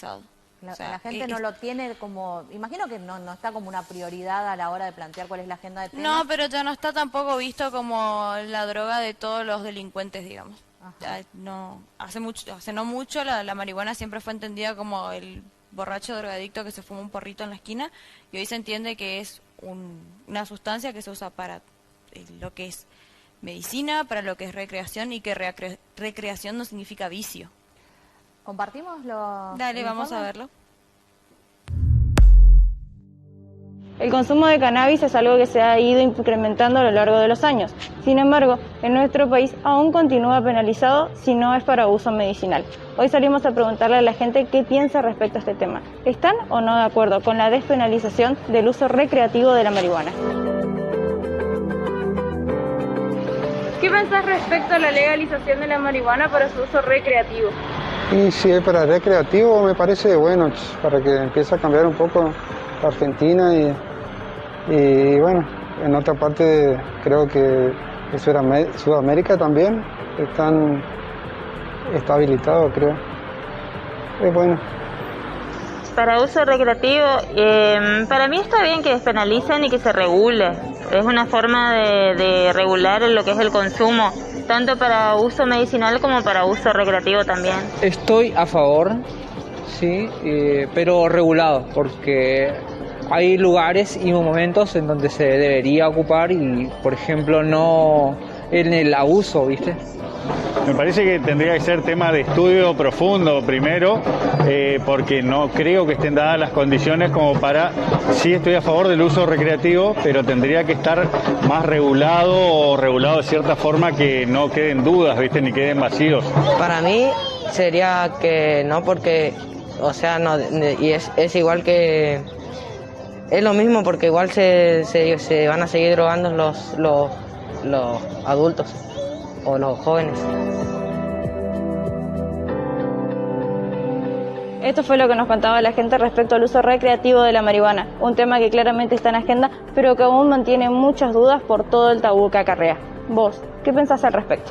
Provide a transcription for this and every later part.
O La sea, gente no lo tiene como, imagino que no está como una prioridad a la hora de plantear cuál es la agenda de temas. no, pero ya no está tampoco visto como la droga de todos los delincuentes, digamos. Ajá. Ya no, hace no mucho la marihuana siempre fue entendida como el borracho drogadicto que se fuma un porrito en la esquina, y hoy se entiende que es una sustancia que se usa para lo que es medicina, para lo que es recreación, y que recreación no significa vicio. ¿Compartimos Dale, el vamos a informe? verlo. El consumo de cannabis es algo que se ha ido incrementando a lo largo de los años. Sin embargo, en nuestro país aún continúa penalizado si no es para uso medicinal. Hoy salimos a preguntarle a la gente qué piensa respecto a este tema. ¿Están o no de acuerdo con la despenalización del uso recreativo de la marihuana? ¿Qué pensás respecto a la legalización de la marihuana para su uso recreativo? Y si es para recreativo, me parece bueno, para que empiece a cambiar un poco Argentina y bueno, en otra parte creo que en Sudamérica también está habilitado, creo. Es bueno. Para uso recreativo, para mí está bien que despenalicen y que se regule. Es una forma de regular lo que es el consumo, tanto para uso medicinal como para uso recreativo también. Estoy a favor, sí, pero regulado, porque hay lugares y momentos en donde se debería ocupar y, por ejemplo, no en el abuso, ¿viste? Me parece que tendría que ser tema de estudio profundo primero, porque no creo que estén dadas las condiciones como para... Sí estoy a favor del uso recreativo, pero tendría que estar más regulado o regulado de cierta forma que no queden dudas, ¿viste? Ni queden vacíos. Para mí sería que no, porque, o sea, no, y es igual que... Es lo mismo porque igual se van a seguir drogando los adultos o los jóvenes. Esto fue lo que nos contaba la gente respecto al uso recreativo de la marihuana, un tema que claramente está en agenda, pero que aún mantiene muchas dudas por todo el tabú que acarrea. ¿Vos qué pensás al respecto?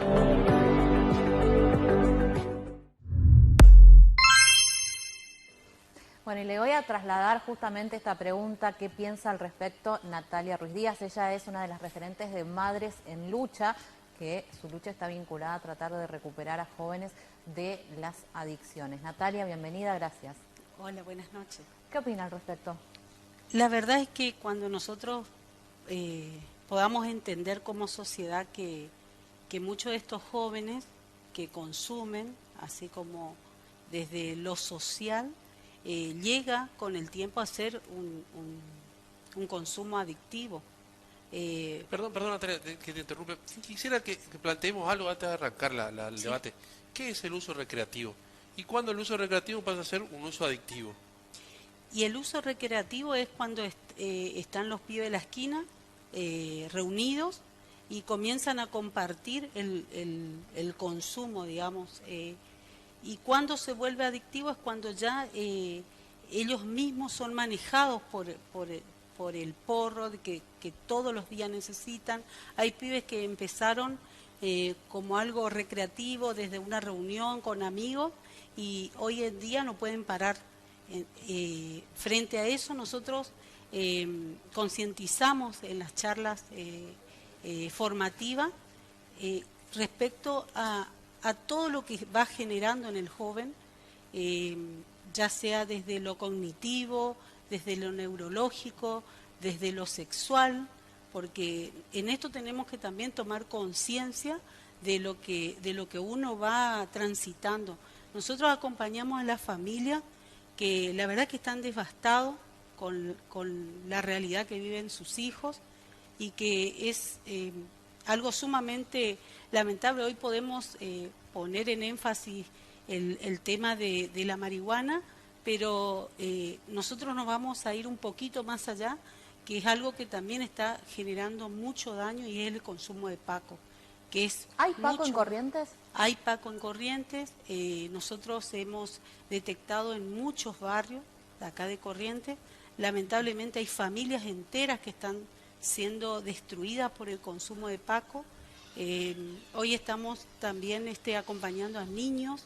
Bueno, y le voy a trasladar justamente esta pregunta, ¿qué piensa al respecto Natalia Ruiz Díaz? Ella es una de las referentes de Madres en Lucha, que su lucha está vinculada a tratar de recuperar a jóvenes de las adicciones. Natalia, bienvenida, gracias. Hola, buenas noches. ¿Qué opina al respecto? La verdad es que cuando nosotros podamos entender como sociedad que muchos de estos jóvenes que consumen, así como desde lo social, llega con el tiempo a ser un consumo adictivo. Perdón, Natalia, que te interrumpe. Quisiera que planteemos algo antes de arrancar el debate. ¿Qué es el uso recreativo? ¿Y cuándo el uso recreativo pasa a ser un uso adictivo? Y el uso recreativo es cuando están los pibes de la esquina reunidos y comienzan a compartir el consumo, digamos. Y cuando se vuelve adictivo es cuando ya ellos mismos son manejados por el porro que todos los días necesitan. Hay pibes que empezaron como algo recreativo desde una reunión con amigos y hoy en día no pueden parar. Frente a eso nosotros concientizamos en las charlas formativas respecto a todo lo que va generando en el joven, ya sea desde lo cognitivo, desde lo neurológico, desde lo sexual, porque en esto tenemos que también tomar conciencia de lo que uno va transitando. Nosotros acompañamos a la familia que la verdad que están devastados con la realidad que viven sus hijos y que es algo sumamente lamentable. Hoy podemos poner en énfasis el tema de la marihuana, pero nosotros nos vamos a ir un poquito más allá, que es algo que también está generando mucho daño y es el consumo de Paco. ¿Hay Paco en Corrientes? Hay Paco en Corrientes. Nosotros hemos detectado en muchos barrios de acá de Corrientes. Lamentablemente hay familias enteras que están siendo destruidas por el consumo de Paco. Hoy estamos también acompañando a niños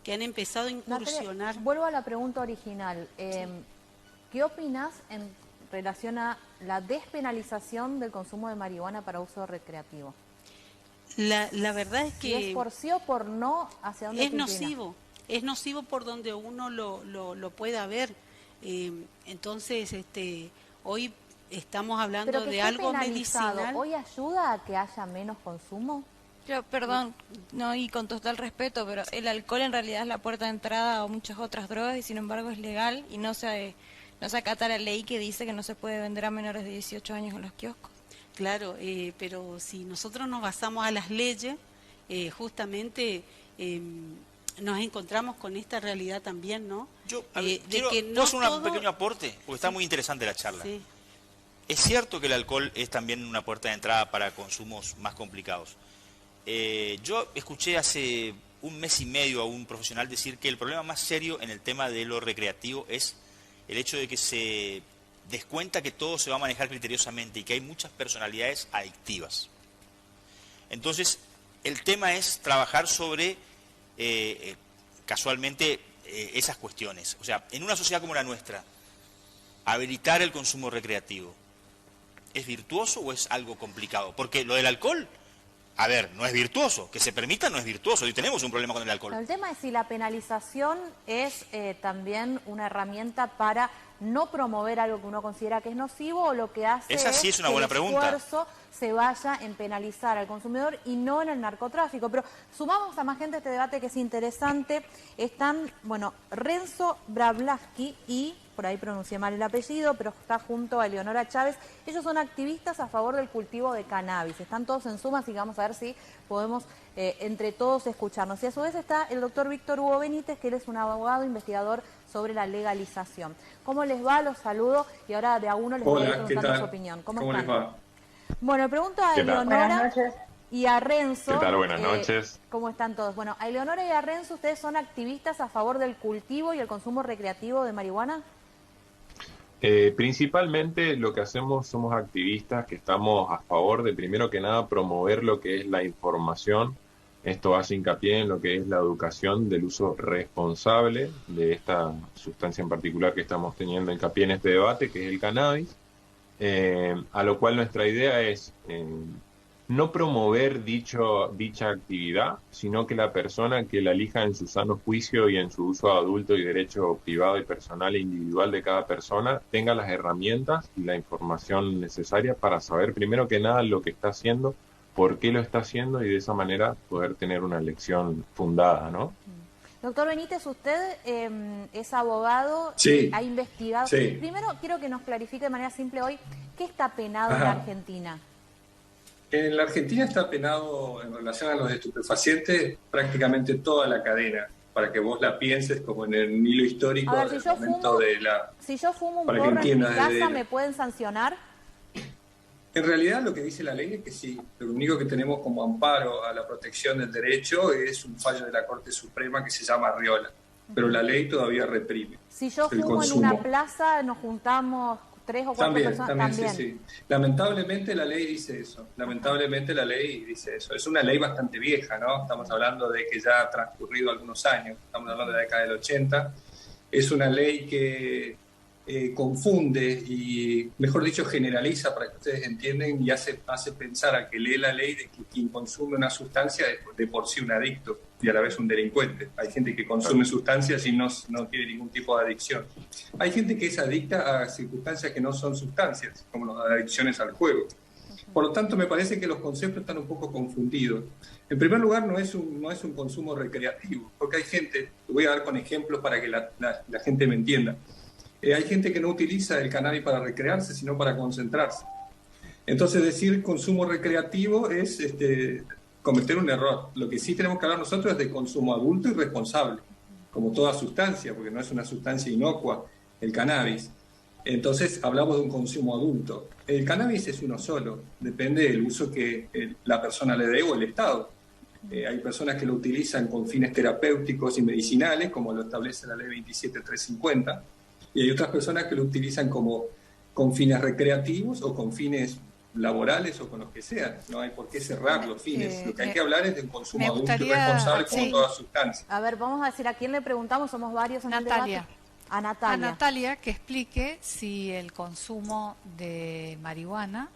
que han empezado a incursionar. Natalia, vuelvo a la pregunta original. ¿Qué opinas en relación a la despenalización del consumo de marihuana para uso recreativo? La verdad es que... Si es por sí o por no, ¿hacia dónde es nocivo? Es nocivo por donde uno lo pueda ver. Entonces, hoy estamos hablando de algo medicinal. ¿Hoy ayuda a que haya menos consumo? Yo, perdón, no, y con total respeto, pero el alcohol en realidad es la puerta de entrada a muchas otras drogas y sin embargo es legal y no se acata la ley que dice que no se puede vender a menores de 18 años en los kioscos. Claro, pero si nosotros nos basamos a las leyes, justamente nos encontramos con esta realidad también, ¿no? Yo puedo hacer un pequeño aporte, porque está muy interesante la charla. Sí. Es cierto que el alcohol es también una puerta de entrada para consumos más complicados. Yo escuché hace un mes y medio a un profesional decir que el problema más serio en el tema de lo recreativo es el hecho de que se descuenta que todo se va a manejar criteriosamente y que hay muchas personalidades adictivas. Entonces, el tema es trabajar sobre, casualmente, esas cuestiones. O sea, en una sociedad como la nuestra, habilitar el consumo recreativo, ¿es virtuoso o es algo complicado? Porque lo del alcohol, a ver, no es virtuoso. Que se permita no es virtuoso. Y tenemos un problema con el alcohol. El tema es si la penalización es también una herramienta para no promover algo que uno considera que es nocivo, o lo que hace Esa sí es una buena pregunta. Que el esfuerzo se vaya en penalizar al consumidor y no en el narcotráfico. Pero sumamos a más gente a este debate que es interesante. Están, Renzo Bravlaski y, por ahí pronuncié mal el apellido, pero está junto a Eleonora Chávez. Ellos son activistas a favor del cultivo de cannabis. Están todos en Zoom, así que vamos a ver si podemos entre todos escucharnos. Y a su vez está el doctor Víctor Hugo Benítez, que él es un abogado investigador sobre la legalización. ¿Cómo les va? Los saludo y ahora de a uno les voy a preguntar su opinión. ¿Cómo les va? Bueno, pregunto a Eleonora y a Renzo. ¿Qué tal? Buenas noches. ¿Cómo están todos? Bueno, a Eleonora y a Renzo, ¿ustedes son activistas a favor del cultivo y el consumo recreativo de marihuana? Principalmente lo que hacemos, somos activistas que estamos a favor de, primero que nada, promover lo que es la información. Esto hace hincapié en lo que es la educación del uso responsable de esta sustancia en particular que estamos teniendo hincapié en este debate, que es el cannabis, a lo cual nuestra idea es no promover dicha actividad, sino que la persona que la elija en su sano juicio y en su uso adulto y derecho privado y personal e individual de cada persona tenga las herramientas y la información necesaria para saber primero que nada lo que está haciendo, por qué lo está haciendo y de esa manera poder tener una elección fundada, ¿no? Doctor Benítez, usted es abogado, sí, ha investigado. Sí. Primero quiero que nos clarifique de manera simple hoy, ¿qué está penado en la Argentina? En la Argentina está penado en relación a los estupefacientes prácticamente toda la cadena, para que vos la pienses como en el hilo histórico a ver, del momento de la... Si yo fumo un porro en mi casa, ¿me pueden sancionar? En realidad lo que dice la ley es que sí, lo único que tenemos como amparo a la protección del derecho es un fallo de la Corte Suprema que se llama Arriola, pero la ley todavía reprime. Si yo fumo en una plaza, nos juntamos 3 o 4 personas. También. Sí. Lamentablemente la ley dice eso, Es una ley bastante vieja, ¿no? Estamos hablando de que ya ha transcurrido algunos años, estamos hablando de la década del 80. Es una ley que confunde y, mejor dicho, generaliza, para que ustedes entiendan, y hace pensar a que lee la ley de que quien consume una sustancia es de por sí un adicto y a la vez un delincuente. Hay gente que consume sustancias y no tiene ningún tipo de adicción. Hay gente que es adicta a circunstancias que no son sustancias, como las adicciones al juego. Por lo tanto, me parece que los conceptos están un poco confundidos. En primer lugar, no es un consumo recreativo, porque hay gente, te voy a dar con ejemplos para que la gente me entienda. Hay gente que no utiliza el cannabis para recrearse, sino para concentrarse. Entonces, decir consumo recreativo es cometer un error. Lo que sí tenemos que hablar nosotros es de consumo adulto y responsable, como toda sustancia, porque no es una sustancia inocua el cannabis. Entonces, hablamos de un consumo adulto. El cannabis es uno solo, depende del uso que la persona le dé o el Estado. Hay personas que lo utilizan con fines terapéuticos y medicinales, como lo establece la ley 27350, y hay otras personas que lo utilizan con fines recreativos o con fines laborales o con los que sean. No hay por qué cerrar los fines. Lo que hay que hablar es de un consumo adulto y gustaría, responsable como sí. toda sustancia. A ver, vamos a decir a quién le preguntamos, somos varios en Natalia. el debate. A Natalia. A Natalia, que explique si el consumo de marihuana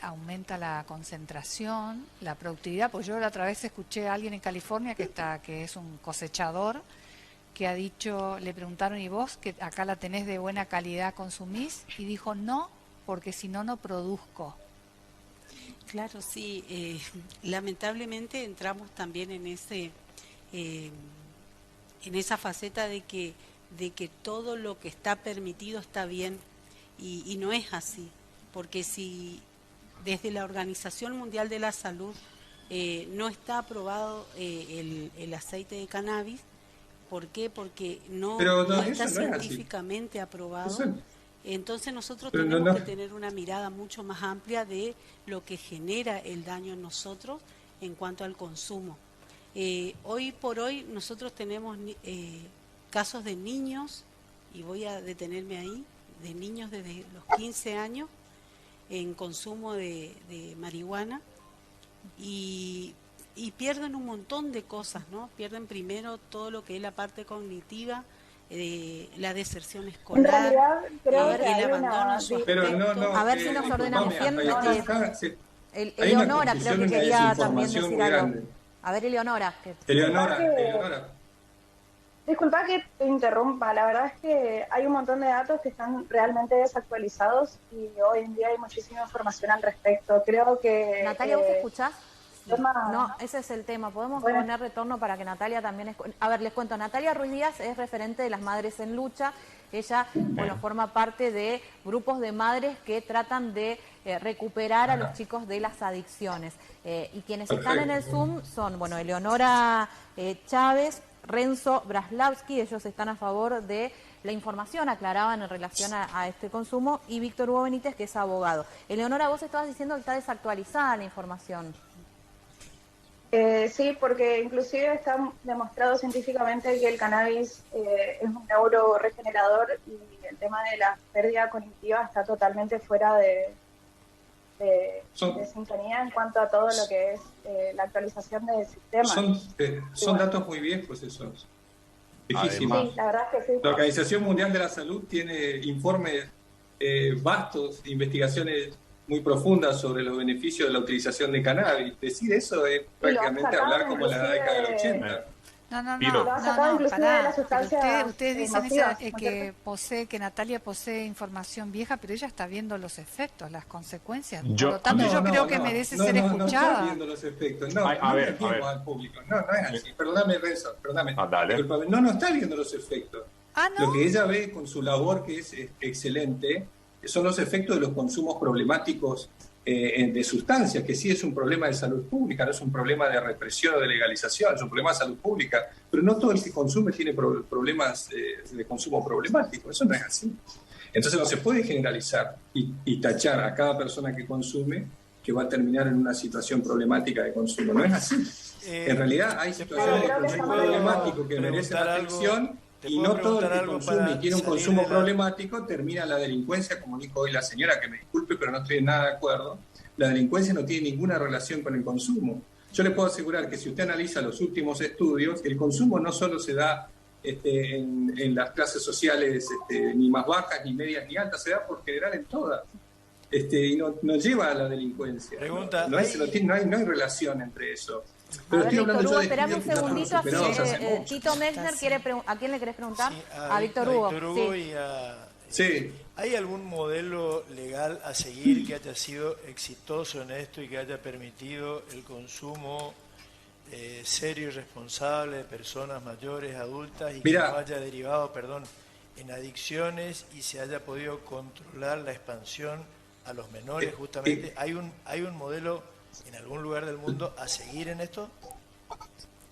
aumenta la concentración, la productividad. Pues yo la otra vez escuché a alguien en California que es un cosechador, que ha dicho, le preguntaron, ¿y vos que acá la tenés de buena calidad consumís? Y dijo, no, porque si no, no produzco. Claro, sí. Lamentablemente entramos también en esa faceta de que todo lo que está permitido está bien, y no es así, porque si desde la Organización Mundial de la Salud no está aprobado el aceite de cannabis. ¿Por qué? Porque no está científicamente aprobado. Entonces nosotros tenemos que tener una mirada mucho más amplia de lo que genera el daño en nosotros en cuanto al consumo. Hoy por hoy nosotros tenemos casos de niños, y voy a detenerme ahí, de niños desde los 15 años en consumo de marihuana, y pierden un montón de cosas, ¿no? Pierden primero todo lo que es la parte cognitiva, la deserción escolar, en realidad, creo que el abandono en su aspecto. A ver si nos ordenamos bien. Eleonora creo que quería también decir algo. A ver, Eleonora. Eleonora. Disculpa que te interrumpa, la verdad es que hay un montón de datos que están realmente desactualizados y hoy en día hay muchísima información al respecto. Creo que... Natalia, ¿vos escuchás? No, ese es el tema. Podemos poner retorno para que Natalia también... A ver, les cuento. Natalia Ruiz Díaz es referente de las Madres en Lucha. Ella, forma parte de grupos de madres que tratan de recuperar a los chicos de las adicciones. Y quienes están en el Zoom son, Eleonora Chávez, Renzo Braslavsky, ellos están a favor de la información, aclaraban en relación a este consumo, y Víctor Hugo Benítez, que es abogado. Eleonora, vos estabas diciendo que está desactualizada la información. Sí, porque inclusive está demostrado científicamente que el cannabis es un neuroregenerador y el tema de la pérdida cognitiva está totalmente fuera de sintonía en cuanto a todo lo que es la actualización del sistema. Son datos muy viejos esos. Viejísimos. Sí, la verdad es que sí. La Organización Mundial de la Salud tiene informes vastos, investigaciones muy profundas sobre los beneficios de la utilización de cannabis. Decir eso es prácticamente hablar como en la década del 80. Ustedes dicen que Natalia posee información vieja, pero ella está viendo los efectos, las consecuencias. Por lo tanto, yo creo que merece ser escuchada. No está viendo los efectos. No al público. No es así. Perdóname, Renzo. No está viendo los efectos. Lo que ella ve con su labor, que es excelente, son los efectos de los consumos problemáticos de sustancias, que sí es un problema de salud pública, no es un problema de represión o de legalización, es un problema de salud pública, pero no todo el que consume tiene problemas de consumo problemático, eso no es así. Entonces no se puede generalizar y tachar a cada persona que consume que va a terminar en una situación problemática de consumo, no es así. En realidad hay situaciones de consumo problemático que merecen atención, y no todo el que consume y tiene un consumo problemático termina la delincuencia, como dijo hoy la señora, que me disculpe, pero no estoy en nada de acuerdo. La delincuencia no tiene ninguna relación con el consumo. Yo le puedo asegurar que si usted analiza los últimos estudios, el consumo no solo se da en las clases sociales ni más bajas, ni medias, ni altas, se da por general en todas. Y no lleva a la delincuencia. Pregunta, no hay relación entre eso. Pero Víctor Hugo, esperame un segundito, así Tito Mechner ¿a quién le querés preguntar? Sí, a Víctor Hugo. Víctor Hugo y Sí. ¿Hay algún modelo legal a seguir que haya sido exitoso en esto y que haya permitido el consumo serio y responsable de personas mayores, adultas, y que no haya derivado, en adicciones y se haya podido controlar la expansión a los menores? Justamente, ¿hay un modelo en algún lugar del mundo a seguir en esto?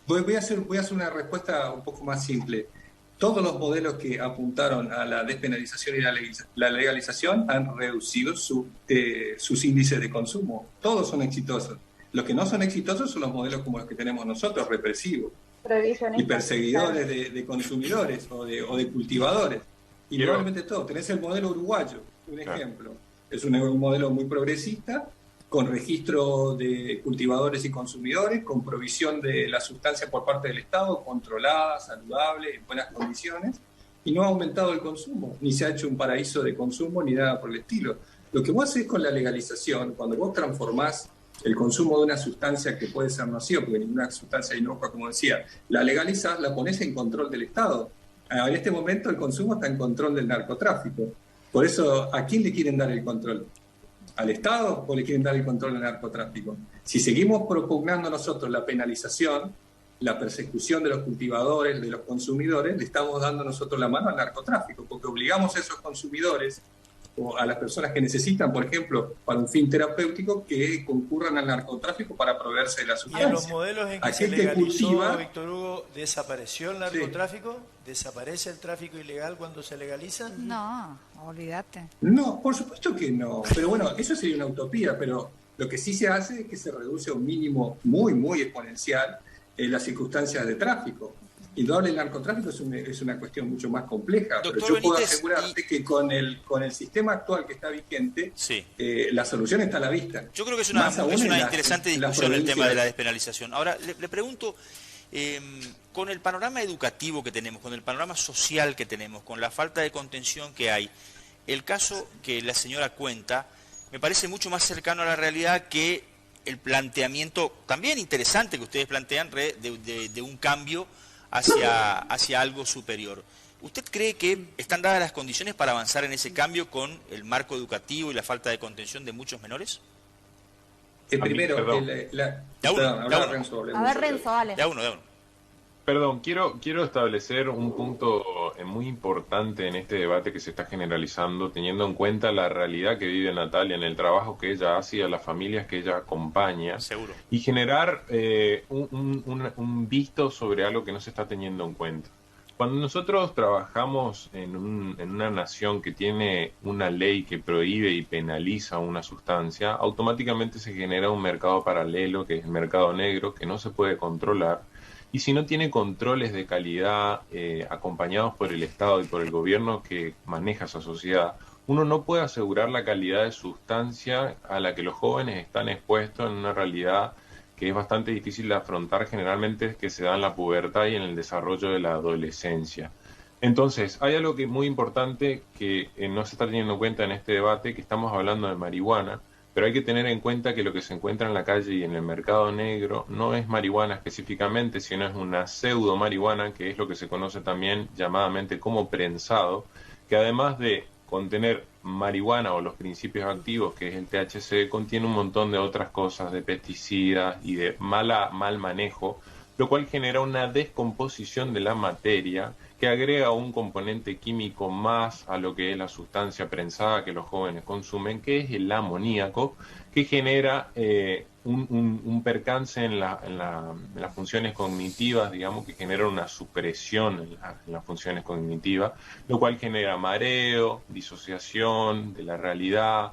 Voy a hacer una respuesta un poco más simple. Todos los modelos que apuntaron a la despenalización y la legalización han reducido sus índices de consumo. Todos son exitosos. Los que no son exitosos son los modelos como los que tenemos nosotros, represivos y perseguidores de consumidores o de cultivadores. Y probablemente todo. Tenés el modelo uruguayo, un ejemplo. Es un modelo muy progresista, con registro de cultivadores y consumidores, con provisión de la sustancia por parte del Estado, controlada, saludable, en buenas condiciones, y no ha aumentado el consumo, ni se ha hecho un paraíso de consumo, ni nada por el estilo. Lo que vos haces con la legalización, cuando vos transformás el consumo de una sustancia que puede ser nociva, porque ninguna sustancia inocua, como decía, la legalizás, la pones en control del Estado. En este momento el consumo está en control del narcotráfico. Por eso, ¿a quién le quieren dar el control? ¿Al Estado o le quieren dar el control al narcotráfico? Si seguimos propugnando nosotros la penalización, la persecución de los cultivadores, de los consumidores, le estamos dando nosotros la mano al narcotráfico, porque obligamos a esos consumidores o a las personas que necesitan, por ejemplo, para un fin terapéutico, que concurran al narcotráfico para proveerse de la ¿Y sustancia. en los modelos en que se legalizó, Víctor Hugo, desapareció el narcotráfico? Sí. ¿Desaparece el tráfico ilegal cuando se legaliza? No, olvídate. No, por supuesto que no. Pero bueno, eso sería una utopía, pero lo que sí se hace es que se reduce a un mínimo muy, muy exponencial las circunstancias de tráfico. Indudable, el narcotráfico es una cuestión mucho más compleja, Doctor pero yo Benítez, puedo asegurarte que con el sistema actual que está vigente, sí, la solución está a la vista. Yo creo que es una interesante discusión el tema de la despenalización. Ahora, le pregunto, con el panorama educativo que tenemos, con el panorama social que tenemos, con la falta de contención que hay, el caso que la señora cuenta me parece mucho más cercano a la realidad que el planteamiento también interesante que ustedes plantean de un cambio hacia algo superior. ¿Usted cree que están dadas las condiciones para avanzar en ese cambio con el marco educativo y la falta de contención de muchos menores? Primero, Renzo, dale. De uno. Perdón, quiero establecer un punto muy importante en este debate que se está generalizando, teniendo en cuenta la realidad que vive Natalia en el trabajo que ella hace y a las familias que ella acompaña. Seguro. Y generar un visto sobre algo que no se está teniendo en cuenta. Cuando nosotros trabajamos en una nación que tiene una ley que prohíbe y penaliza una sustancia, automáticamente se genera un mercado paralelo, que es el mercado negro, que no se puede controlar. Y si no tiene controles de calidad acompañados por el Estado y por el gobierno que maneja esa sociedad, uno no puede asegurar la calidad de sustancia a la que los jóvenes están expuestos en una realidad que es bastante difícil de afrontar, generalmente que se da en la pubertad y en el desarrollo de la adolescencia. Entonces, hay algo que es muy importante que no se está teniendo en cuenta en este debate, que estamos hablando de marihuana, pero hay que tener en cuenta que lo que se encuentra en la calle y en el mercado negro no es marihuana específicamente, sino es una pseudo marihuana, que es lo que se conoce también llamadamente como prensado, que además de contener marihuana o los principios activos, que es el THC, contiene un montón de otras cosas, de pesticidas y de mal manejo, lo cual genera una descomposición de la materia que agrega un componente químico más a lo que es la sustancia prensada que los jóvenes consumen, que es el amoníaco, que genera un percance en las funciones cognitivas, digamos, que genera una supresión en las funciones cognitivas, lo cual genera mareo, disociación de la realidad,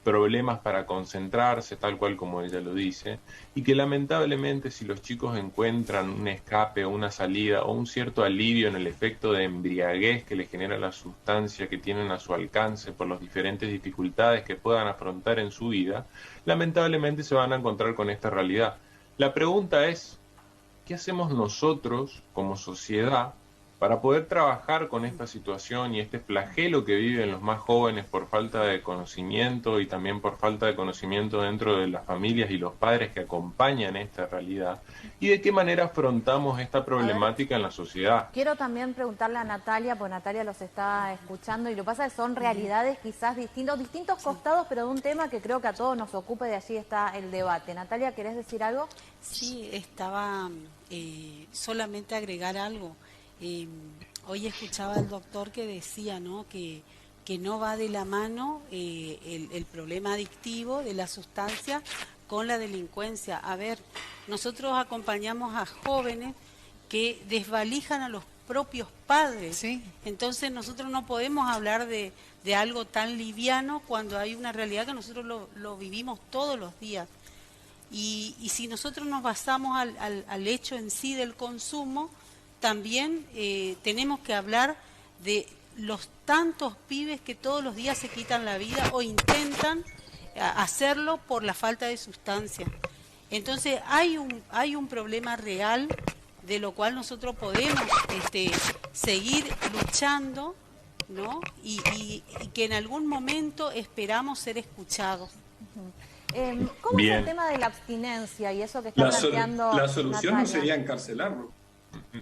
problemas para concentrarse, tal cual como ella lo dice, y que lamentablemente si los chicos encuentran un escape o una salida o un cierto alivio en el efecto de embriaguez que les genera la sustancia que tienen a su alcance por las diferentes dificultades que puedan afrontar en su vida, lamentablemente se van a encontrar con esta realidad. La pregunta es, ¿qué hacemos nosotros como sociedad para poder trabajar con esta situación y este flagelo que viven los más jóvenes por falta de conocimiento y también por falta de conocimiento dentro de las familias y los padres que acompañan esta realidad? ¿Y de qué manera afrontamos esta problemática en la sociedad? Quiero también preguntarle a Natalia, porque Natalia los está escuchando, y lo que pasa es que son realidades quizás distintos costados, pero de un tema que creo que a todos nos ocupa, y de allí está el debate. Natalia, ¿querés decir algo? Sí, estaba solamente agregar algo. Hoy escuchaba al doctor que decía, ¿no?, que no va de la mano el problema adictivo de la sustancia con la delincuencia. A ver, nosotros acompañamos a jóvenes que desvalijan a los propios padres. Sí. Entonces nosotros no podemos hablar de algo tan liviano cuando hay una realidad que nosotros lo vivimos todos los días. Y si nosotros nos basamos al hecho en sí del consumo, también tenemos que hablar de los tantos pibes que todos los días se quitan la vida o intentan hacerlo por la falta de sustancia. Entonces hay un problema real de lo cual nosotros podemos seguir luchando, ¿no? Y que en algún momento esperamos ser escuchados. ¿Cómo Bien. es el tema de la abstinencia y eso que está planteando La solución no Natalia? sería encarcelarlo.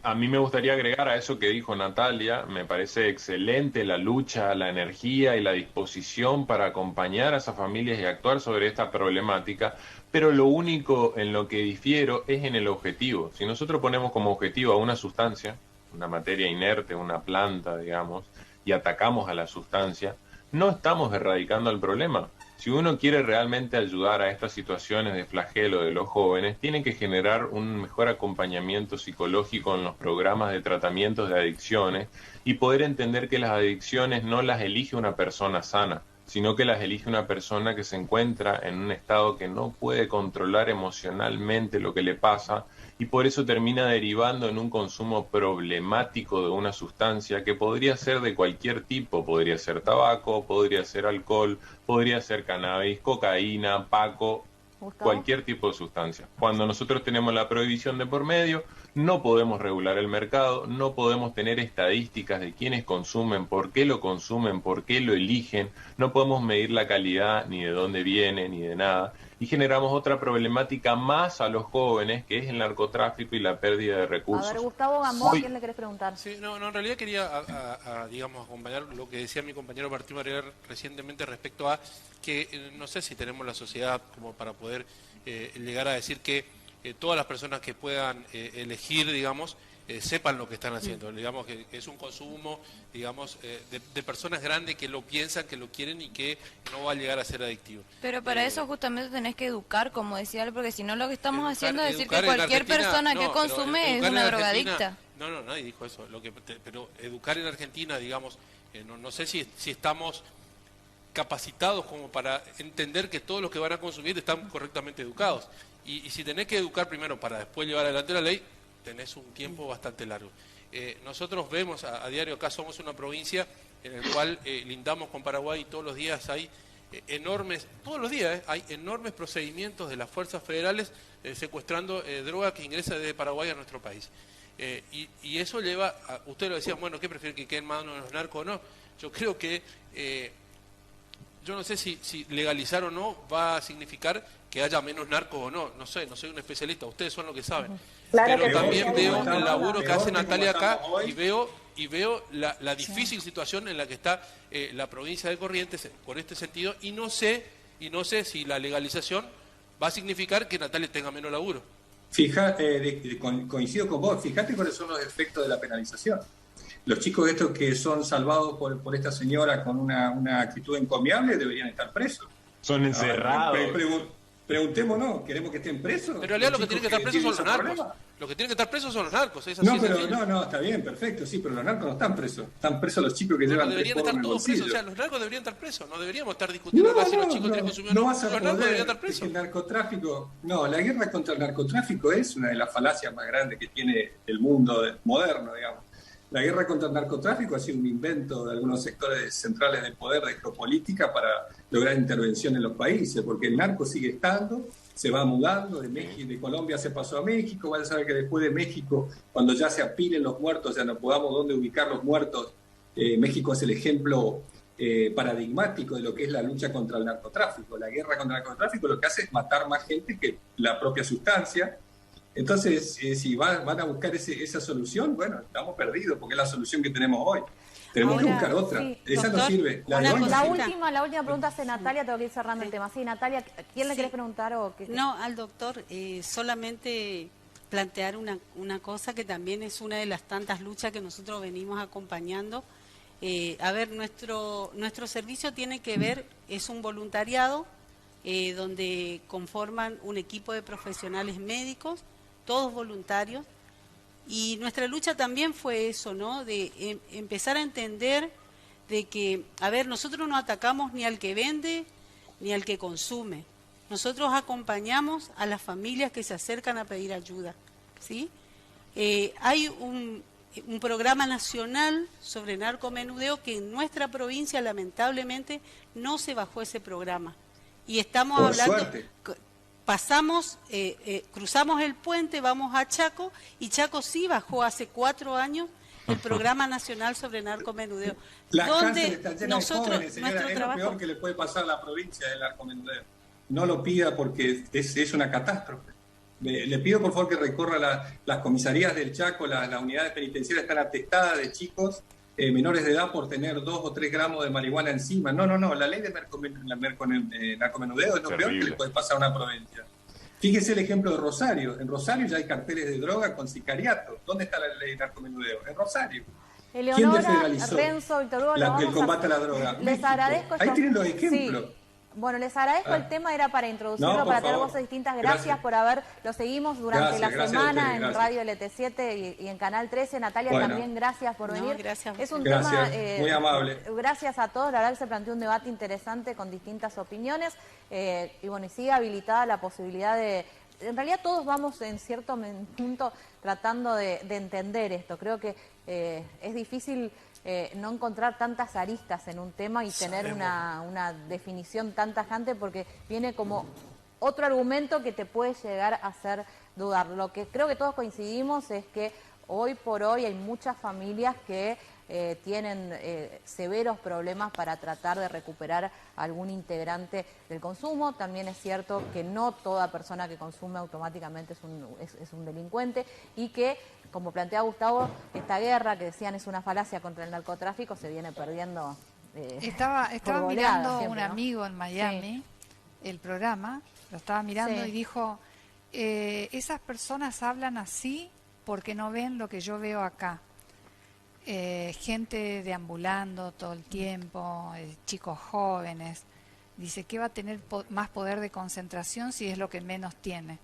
A mí me gustaría agregar a eso que dijo Natalia, me parece excelente la lucha, la energía y la disposición para acompañar a esas familias y actuar sobre esta problemática, pero lo único en lo que difiero es en el objetivo. Si nosotros ponemos como objetivo a una sustancia, una materia inerte, una planta, digamos, y atacamos a la sustancia, no estamos erradicando el problema. Si uno quiere realmente ayudar a estas situaciones de flagelo de los jóvenes, tiene que generar un mejor acompañamiento psicológico en los programas de tratamientos de adicciones y poder entender que las adicciones no las elige una persona sana, sino que las elige una persona que se encuentra en un estado que no puede controlar emocionalmente lo que le pasa y por eso termina derivando en un consumo problemático de una sustancia que podría ser de cualquier tipo, podría ser tabaco, podría ser alcohol, podría ser cannabis, cocaína, paco, cualquier tipo de sustancia. Cuando nosotros tenemos la prohibición de por medio, no podemos regular el mercado, no podemos tener estadísticas de quiénes consumen, por qué lo consumen, por qué lo eligen, no podemos medir la calidad ni de dónde viene, ni de nada, y generamos otra problemática más a los jóvenes, que es el narcotráfico y la pérdida de recursos. A ver, Gustavo Gamboa, ¿quién le querés preguntar? Sí, no, en realidad quería, digamos, acompañar lo que decía mi compañero Martín Barrier recientemente respecto a que no sé si tenemos la sociedad como para poder llegar a decir que todas las personas que puedan elegir, digamos, sepan lo que están haciendo. Digamos que es un consumo, digamos, de personas grandes que lo piensan, que lo quieren y que no va a llegar a ser adictivo. Pero para eso justamente tenés que educar, como decía él, porque si no lo que estamos haciendo es decir que Educar en cualquier Argentina, persona que no, consume pero es educar una en drogadicta. Argentina, no, nadie dijo eso. Pero educar en Argentina, digamos, no sé si estamos capacitados como para entender que todos los que van a consumir están correctamente educados. Y si tenés que educar primero para después llevar adelante la ley, tenés un tiempo bastante largo. Nosotros vemos a diario, acá somos una provincia en el cual lindamos con Paraguay y todos los días hay hay enormes procedimientos de las fuerzas federales secuestrando droga que ingresa desde Paraguay a nuestro país. Y eso lleva, usted lo decía, bueno, ¿qué prefiere que queden manos de los narcos o no? Yo creo que, yo no sé si legalizar o no va a significar que haya menos narcos o no, no sé, no soy un especialista, ustedes son los que saben. Claro, pero que también sí, veo peor el laburo que hace Natalia acá hoy. y veo la difícil situación en la que está la provincia de Corrientes por este sentido y no sé si la legalización va a significar que Natalia tenga menos laburo. Coincido con vos, fíjate cuáles son los efectos de la penalización. Los chicos estos que son salvados por esta señora con una actitud encomiable deberían estar presos. Son encerrados. Preguntémonos, ¿queremos que estén presos? Pero en realidad lo que tienen que estar presos son los narcos. Problemas? Lo que tienen que estar presos son los narcos. Es así No, está bien, perfecto, sí, pero los narcos no están presos. Están presos los chicos que llevan deberían tres estar porros en el todos presos. O bolsillo. sea, los narcos deberían estar presos. No deberíamos estar discutiendo acá si los chicos tienen consumido o no. vas a Los narcos deberían poder, estar presos. el narcotráfico, la guerra contra el narcotráfico es una de las falacias más grandes que tiene el mundo moderno, digamos. La guerra contra el narcotráfico ha sido un invento de algunos sectores centrales del poder de geopolítica para lograr intervención en los países, porque el narco sigue estando, se va mudando, de Colombia se pasó a México, van a saber que después de México, cuando ya se apilen los muertos, ya no podamos dónde ubicar los muertos, México es el ejemplo paradigmático de lo que es la lucha contra el narcotráfico. La guerra contra el narcotráfico lo que hace es matar más gente que la propia sustancia. Entonces, si van a buscar esa solución, bueno, estamos perdidos, porque es la solución que tenemos hoy. Tenemos que buscar otra. Sí. Esa Doctor, no sirve. La última pregunta hace Natalia, tengo que ir cerrando el tema. Sí, Natalia, ¿quién le querés preguntar? No, al doctor, solamente plantear una cosa que también es una de las tantas luchas que nosotros venimos acompañando. A ver, nuestro servicio tiene que ver, es un voluntariado donde conforman un equipo de profesionales médicos, todos voluntarios, y nuestra lucha también fue eso, ¿no? De empezar a entender de que, a ver, nosotros no atacamos ni al que vende ni al que consume. Nosotros acompañamos a las familias que se acercan a pedir ayuda, ¿sí? Hay un programa nacional sobre narcomenudeo que en nuestra provincia lamentablemente no se bajó ese programa. Y estamos Por hablando, suerte. pasamos, cruzamos el puente, vamos a Chaco, y Chaco sí bajó hace 4 años el programa nacional sobre narcomenudeo. Las donde cárceles están llenas de jóvenes, señora, es lo peor que le puede pasar a la provincia del narcomenudeo. No lo pida porque es una catástrofe. Le pido por favor que recorra las comisarías del Chaco, las unidades penitenciarias están atestadas de chicos menores de edad por tener 2 o 3 gramos de marihuana encima. No, la ley de narcomenudeo es lo peor que le puede pasar a una provincia. Fíjese el ejemplo de Rosario. En Rosario ya hay carteles de droga con sicariato. ¿Dónde está la ley de narcomenudeo? En Rosario. ¿Quién Eleonora, desfederalizó Renzo, Víctor Hugo, el combate a la droga? Les agradezco. Ahí tienen los ejemplos. Sí. Bueno, les agradezco, el tema era para introducirlo, para tener voces distintas. Gracias por lo seguimos durante la semana en Radio LT7 y en Canal 13. Natalia, también gracias por venir. Gracias. Es un tema muy amable. Gracias a todos, la verdad que se planteó un debate interesante con distintas opiniones y bueno, y sigue habilitada la posibilidad de... En realidad todos vamos en cierto punto tratando de entender esto. Creo que es difícil... no encontrar tantas aristas en un tema y tener una definición tan tajante porque viene como otro argumento que te puede llegar a hacer dudar. Lo que creo que todos coincidimos es que hoy por hoy hay muchas familias que tienen severos problemas para tratar de recuperar algún integrante del consumo. También es cierto que no toda persona que consume automáticamente es un delincuente y que, como plantea Gustavo, esta guerra que decían es una falacia contra el narcotráfico se viene perdiendo. Estaba por mirando goleada, un ¿no? amigo en Miami, el programa, lo estaba mirando y dijo, esas personas hablan así porque no ven lo que yo veo acá. Gente deambulando todo el tiempo, chicos jóvenes. Dice que va a tener más poder de concentración si es lo que menos tiene.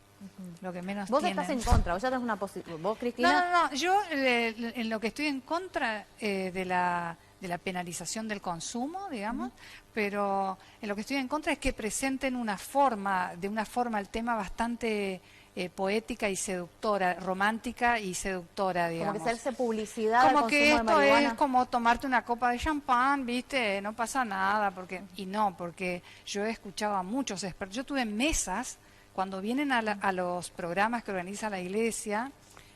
Lo que menos Vos tiene. estás en contra, vos ya tenés una posición. ¿Vos, Cristina? No, yo en lo que estoy en contra de la penalización del consumo, digamos, pero en lo que estoy en contra es que presenten de una forma el tema bastante poética y seductora, romántica y seductora, digamos. Como que hacerse publicidad como al que consumo esto de marihuana. es como tomarte una copa de champán, ¿viste? No pasa nada, porque yo he escuchado a muchos expertos. Yo tuve mesas, cuando vienen a los programas que organiza la iglesia,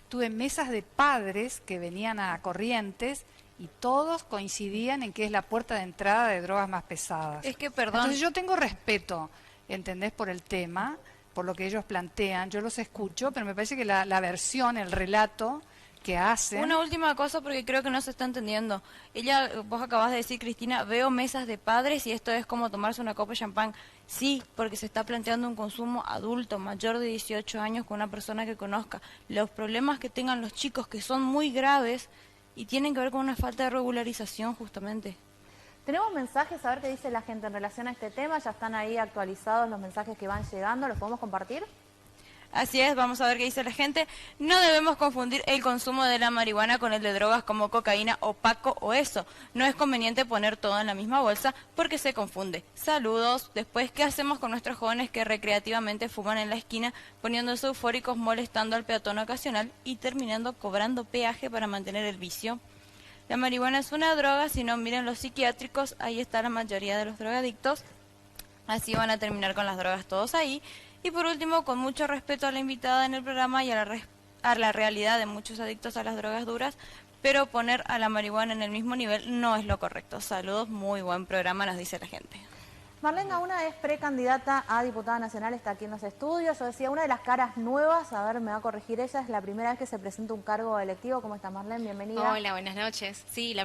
tuve mesas de padres que venían a Corrientes y todos coincidían en que es la puerta de entrada de drogas más pesadas. Es que, perdón. Entonces yo tengo respeto, ¿entendés? Por el tema, por lo que ellos plantean, yo los escucho, pero me parece que la versión, el relato que hacen... Una última cosa porque creo que no se está entendiendo. Vos acabas de decir, Cristina, veo mesas de padres y esto es como tomarse una copa de champán. Sí, porque se está planteando un consumo adulto, mayor de 18 años, con una persona que conozca. Los problemas que tengan los chicos, que son muy graves y tienen que ver con una falta de regularización, justamente. Tenemos mensajes, a ver qué dice la gente en relación a este tema. Ya están ahí actualizados los mensajes que van llegando. ¿Los podemos compartir? Así es, vamos a ver qué dice la gente. No debemos confundir el consumo de la marihuana con el de drogas como cocaína o paco o eso. No es conveniente poner todo en la misma bolsa porque se confunde. Saludos. Después, ¿qué hacemos con nuestros jóvenes que recreativamente fuman en la esquina, poniéndose eufóricos, molestando al peatón ocasional y terminando cobrando peaje para mantener el vicio? La marihuana es una droga, si no miren los psiquiátricos, ahí está la mayoría de los drogadictos. Así van a terminar con las drogas todos ahí. Y por último, con mucho respeto a la invitada en el programa y a la realidad de muchos adictos a las drogas duras, pero poner a la marihuana en el mismo nivel no es lo correcto. Saludos, muy buen programa, nos dice la gente. Marlene Gauna es precandidata a diputada nacional, está aquí en los estudios. Yo decía, una de las caras nuevas, a ver, me va a corregir ella, es la primera vez que se presenta un cargo electivo. ¿Cómo está, Marlene? Bienvenida. Hola, buenas noches. Sí, la